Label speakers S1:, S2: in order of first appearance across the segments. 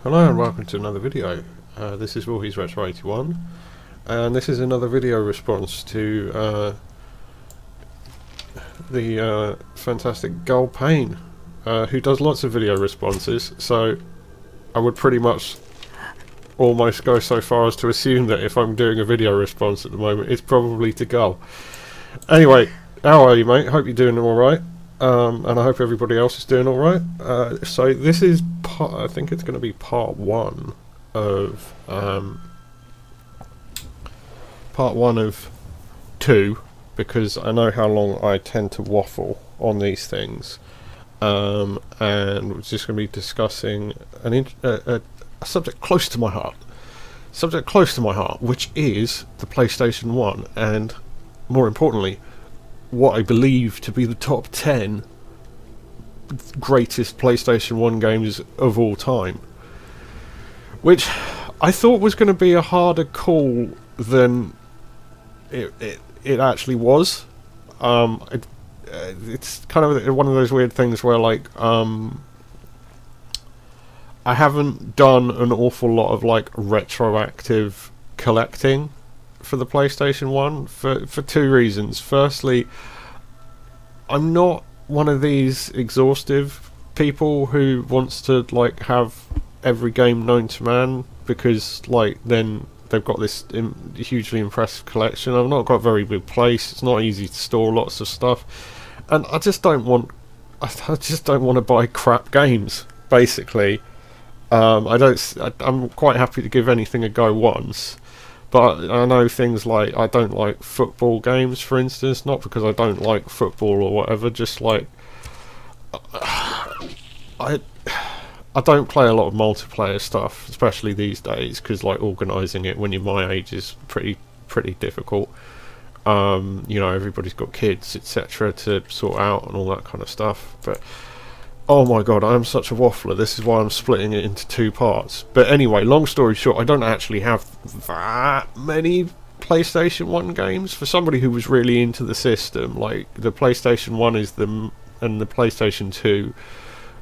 S1: Hello and welcome to another video. This is Wolfie's Retro 81 and this is another video response to the fantastic Gull Payne, who does lots of video responses, so I would pretty much almost go so far as to assume that if I'm doing a video response at the moment it's probably to Gull. Anyway, how are you, mate? Hope you're doing alright. And I hope everybody else is doing alright. So this is I think it's going to be part one of two, because I know how long I tend to waffle on these things, and we're just going to be discussing a subject close to my heart, which is the PlayStation 1, and more importantly, what I believe to be the top 10 greatest PlayStation 1 games of all time, which I thought was going to be a harder call than it actually was. It's kind of one of those weird things where, like, I haven't done an awful lot of like retroactive collecting for the PlayStation 1 for two reasons. Firstly, I'm not one of these exhaustive people who wants to like have every game known to man, because like then they've got this hugely impressive collection. I've not got a very big place. It's not easy to store lots of stuff, and I just don't want to buy crap games, basically. I'm quite happy to give anything a go once. But I know things like, I don't like football games, for instance, not because I don't like football or whatever, just like I don't play a lot of multiplayer stuff, especially these days, because like organising it when you're my age is pretty difficult. You know, everybody's got kids, etc. to sort out and all that kind of stuff. But oh my god, I am such a waffler. This is why I'm splitting it into two parts. But anyway, long story short, I don't actually have that many PlayStation 1 games. For somebody who was really into the system, like the PlayStation 1 and the PlayStation 2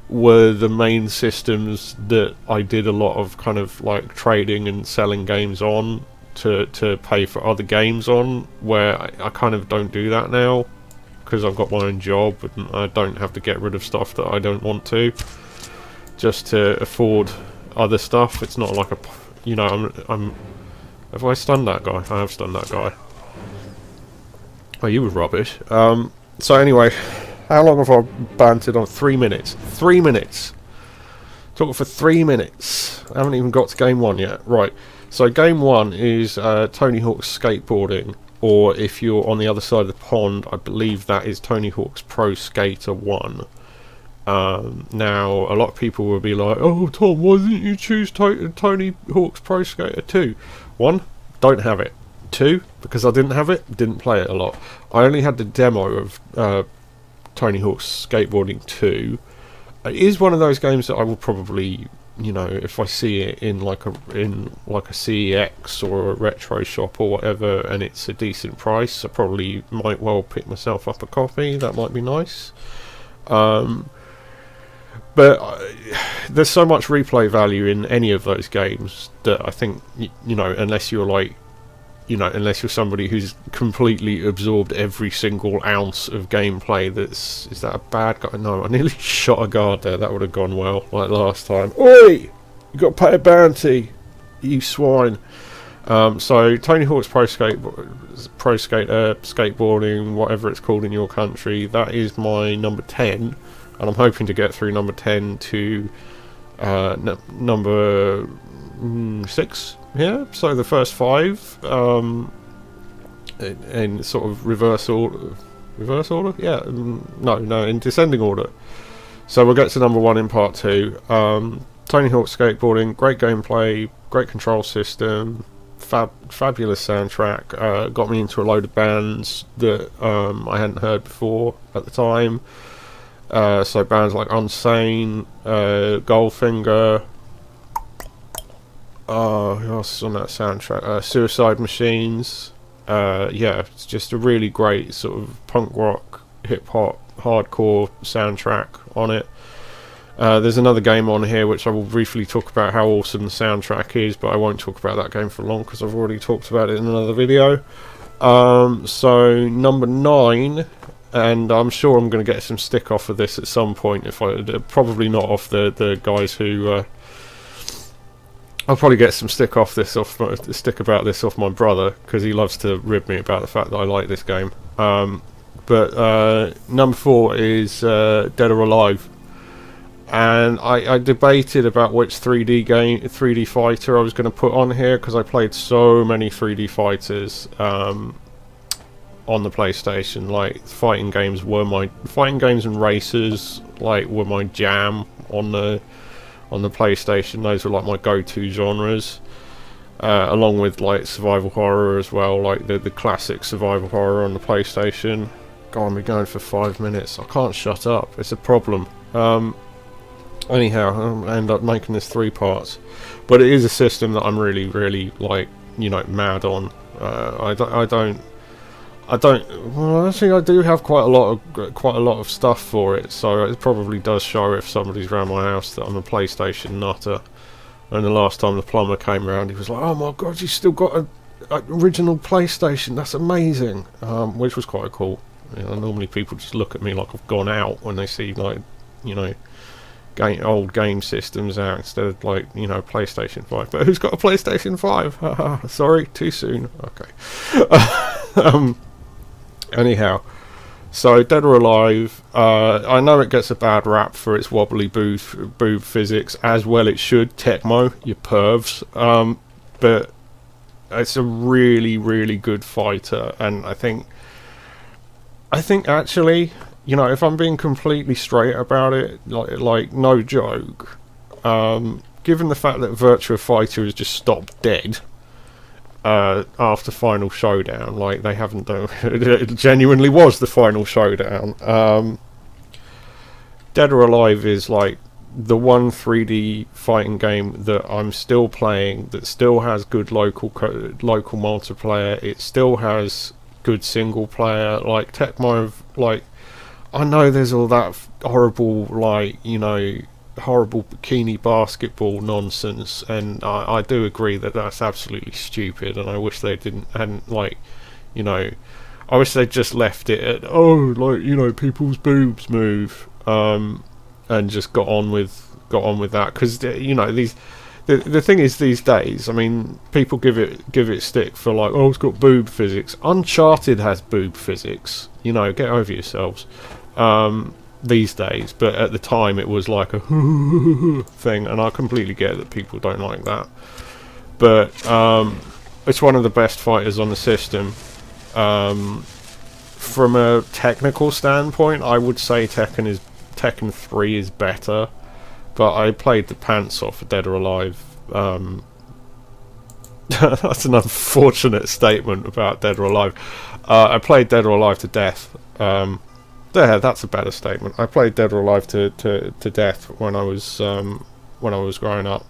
S1: were the main systems that I did a lot of kind of like trading and selling games on to pay for other games on, where I kind of don't do that now, because I've got my own job and I don't have to get rid of stuff that I don't want to, just to afford other stuff. It's not like have I stunned that guy? I have stunned that guy. Oh, you were rubbish. So anyway, how long have I bantered on? 3 minutes. 3 minutes. Talking for 3 minutes. I haven't even got to game one yet. Right. So game one is Tony Hawk's Skateboarding. Or if you're on the other side of the pond, I believe that is Tony Hawk's Pro Skater 1. Now, a lot of people will be like, oh Tom, why didn't you choose Tony Hawk's Pro Skater 2? 1, don't have it. 2, because I didn't have it, didn't play it a lot. I only had the demo of Tony Hawk's Skateboarding 2. It is one of those games that I will probably, you know, if I see it in like a CEX or a retro shop or whatever, and it's a decent price, I probably might well pick myself up a copy. That might be nice. But there's so much replay value in any of those games that I think, you know, unless you're somebody who's completely absorbed every single ounce of gameplay, is that a bad guy? No, I nearly shot a guard there. That would have gone well, like last time. Oi! You got to pay a bounty, you swine. So Tony Hawk's Pro Skater, Skateboarding, whatever it's called in your country, that is my number 10, and I'm hoping to get through number 10 to number 6. Yeah, so the first 5 in sort of reverse order. Yeah, no, in descending order. So we'll get to number 1 in part 2. Tony Hawk's Skateboarding, great gameplay, great control system, fabulous soundtrack. Got me into a load of bands that I hadn't heard before at the time. So bands like Unsane, Goldfinger. Who else is on that soundtrack? Suicide Machines. Yeah, it's just a really great sort of punk rock, hip hop, hardcore soundtrack on it. There's another game on here which I will briefly talk about how awesome the soundtrack is, but I won't talk about that game for long because I've already talked about it in another video. So number 9, and I'm sure I'm going to get some stick off of this at some point. If I probably not off the guys who I'll probably get some stick about this off my brother because he loves to rib me about the fact that I like this game. But number 4 is Dead or Alive. And I debated about which 3D fighter I was going to put on here because I played so many 3D fighters on the PlayStation. Like fighting games and racers were my jam on the PlayStation. Those were like my go-to genres, along with like survival horror as well, like the classic survival horror on the PlayStation. God, I'm going for 5 minutes. I can't shut up. It's a problem. Anyhow, I end up making this 3 parts, but it is a system that I'm really, really mad on. I don't. Well, actually, I do have quite a lot of stuff for it, so it probably does show if somebody's around my house that I'm a PlayStation nutter. And the last time the plumber came around, he was like, "Oh my God, you still got an original PlayStation? That's amazing!" Which was quite cool. Normally people just look at me like I've gone out when they see old game systems out instead of PlayStation 5. But who's got a PlayStation 5? Sorry, too soon. Okay. Anyhow, so Dead or Alive, I know it gets a bad rap for its wobbly boob physics, as well it should. Tecmo, you pervs. But it's a really, really good fighter, and I think actually, if I'm being completely straight about it, like no joke, given the fact that Virtua Fighter has just stopped dead after Final Showdown, like they haven't done, it genuinely was the Final Showdown. Dead or Alive is like the one 3D fighting game that I'm still playing, that still has good local multiplayer. It still has good single player. Like Tecmo, I know there's all that horrible bikini basketball nonsense, and I do agree that that's absolutely stupid, and I wish they hadn't I wish they'd just left it at people's boobs move, and just got on with that, because the thing is, these days, I mean, people give it stick for it's got boob physics. Uncharted has boob physics. Get over yourselves. These days, but at the time it was like a thing, and I completely get that people don't like that. But it's one of the best fighters on the system. From a technical standpoint, I would say Tekken 3 is better. But I played the pants off of Dead or Alive. That's an unfortunate statement about Dead or Alive. I played Dead or Alive to death. That's a better statement. I played Dead or Alive to death when I was growing up,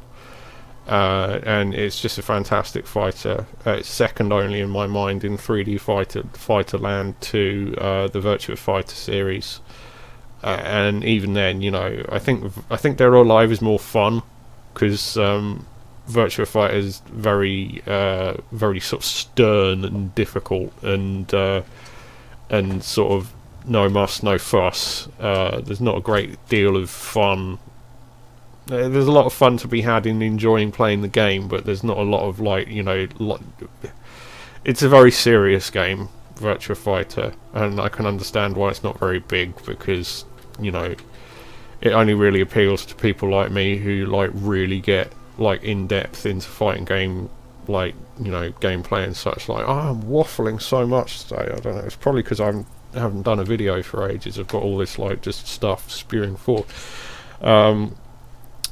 S1: and it's just a fantastic fighter. It's second only in my mind in 3D fighter land to the Virtua Fighter series. And even then, I think Dead or Alive is more fun because Virtua Fighter is very sort of stern and difficult, and sort of no muss, no fuss. There's not a great deal of fun. There's a lot of fun to be had in enjoying playing the game, but there's not a lot of it's a very serious game, Virtua Fighter, and I can understand why it's not very big, because it only really appeals to people like me who really get in depth into fighting game, gameplay and such. I'm waffling so much today. I don't know. It's probably because I haven't done a video for ages. I've got all this just stuff spewing forth.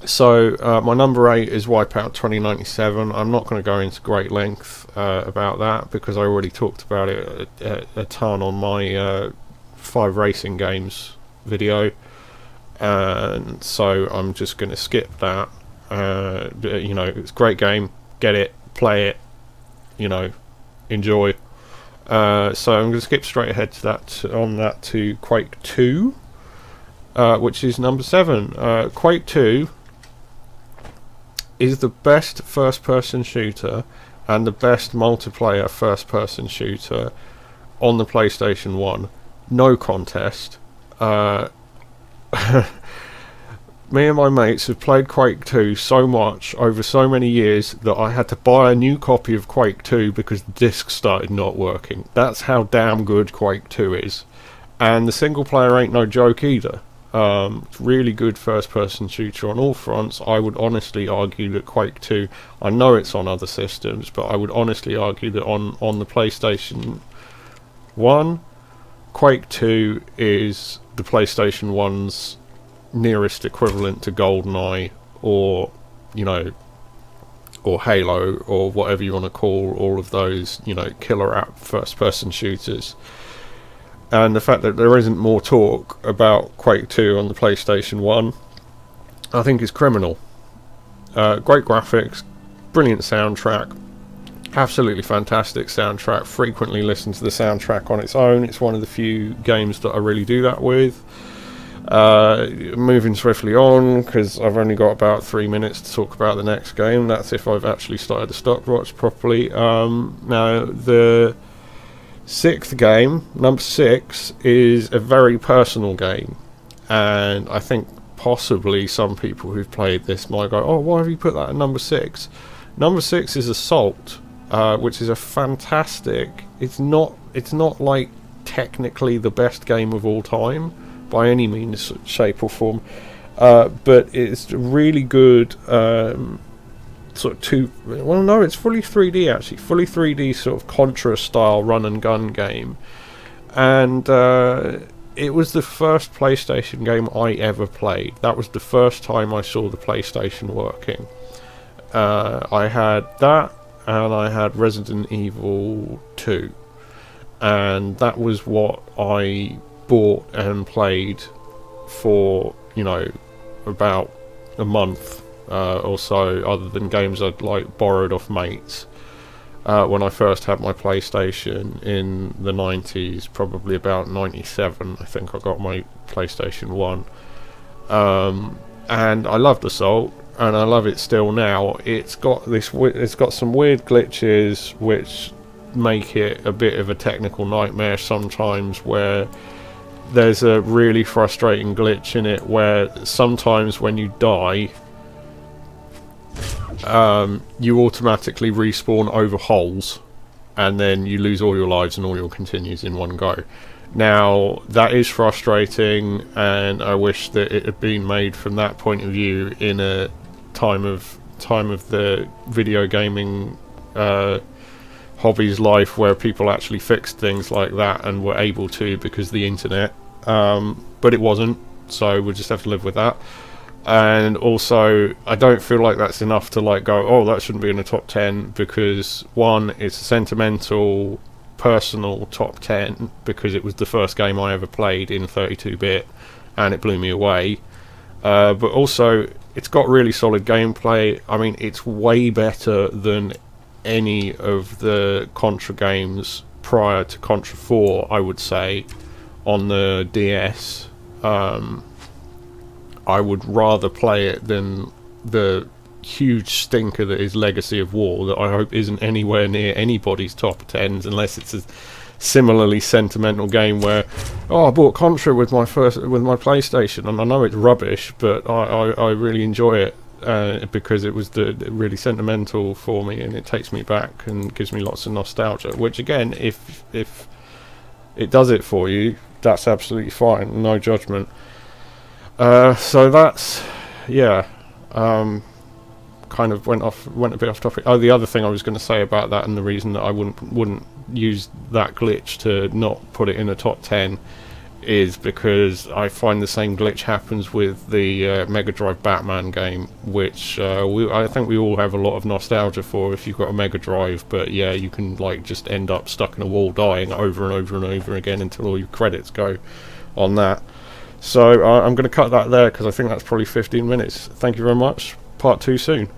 S1: So my number 8 is Wipeout 2097. I'm not going to go into great length about that because I already talked about it a ton on my 5 racing games video, and so I'm just going to skip that. It's a great game. Get it, play it, enjoy. So I'm going to skip straight ahead to Quake 2. which is number 7. Quake 2 is the best first-person shooter and the best multiplayer first-person shooter on the PlayStation 1. No contest. Me and my mates have played Quake 2 so much over so many years that I had to buy a new copy of Quake 2 because the disc started not working. That's how damn good Quake 2 is. And the single player ain't no joke either. It's really good first person shooter on all fronts. I would honestly argue that Quake 2, I know it's on other systems, but I would honestly argue that on the PlayStation 1, Quake 2 is the PlayStation 1's nearest equivalent to GoldenEye, or or Halo, or whatever you want to call all of those killer app first person shooters. And the fact that there isn't more talk about Quake 2 on the PlayStation 1, I think is criminal. Great graphics, brilliant soundtrack, absolutely fantastic soundtrack. Frequently listen to the soundtrack on its own. It's one of the few games that I really do that with. Moving swiftly on, because I've only got about 3 minutes to talk about the next game. That's if I've actually started the stopwatch properly. Now, the 6th game, number 6, is a very personal game, and I think possibly some people who've played this might go, oh, why have you put that at number 6? Number 6 is Assault, which is a fantastic, it's not like technically the best game of all time by any means, shape or form, but it's really good it's fully 3D actually, fully 3D sort of Contra style run and gun game, and it was the first PlayStation game I ever played. That was the first time I saw the PlayStation working. I had that, and I had Resident Evil 2, and that was what I bought and played for about a month or so, other than games I'd borrowed off mates when I first had my PlayStation in the 90s, probably about 97 I think I got my PlayStation 1, and I loved Assault, and I love it still now. It's got some weird glitches which make it a bit of a technical nightmare sometimes, where there's a really frustrating glitch in it where sometimes when you die, you automatically respawn over holes, and then you lose all your lives and all your continues in one go. Now, that is frustrating, and I wish that it had been made from that point of view in a time of the video gaming hobby's life, where people actually fixed things like that and were able to because of the internet, but it wasn't, so we'll just have to live with that. And also, I don't feel like that's enough to go, oh, that shouldn't be in the top 10, because one, it's a sentimental, personal top 10 because it was the first game I ever played in 32-bit and it blew me away, but also it's got really solid gameplay. I mean, it's way better than any of the Contra games prior to Contra 4, I would say, on the DS. I would rather play it than the huge stinker that is Legacy of War, that I hope isn't anywhere near anybody's top 10s, unless it's a similarly sentimental game where, oh, I bought Contra with my PlayStation, and I know it's rubbish, but I really enjoy it because it was really sentimental for me, and it takes me back and gives me lots of nostalgia, which again, if it does it for you, that's absolutely fine, no judgment. So that's, yeah, kind of went a bit off topic. Oh, the other thing I was going to say about that, and the reason that I wouldn't use that glitch to not put it in the top 10, is because I find the same glitch happens with the Mega Drive Batman game, which I think we all have a lot of nostalgia for if you've got a Mega Drive, but yeah, you can just end up stuck in a wall dying over and over and over again until all your credits go on that. So I'm going to cut that there because I think that's probably 15 minutes. Thank you very much. Part 2 soon.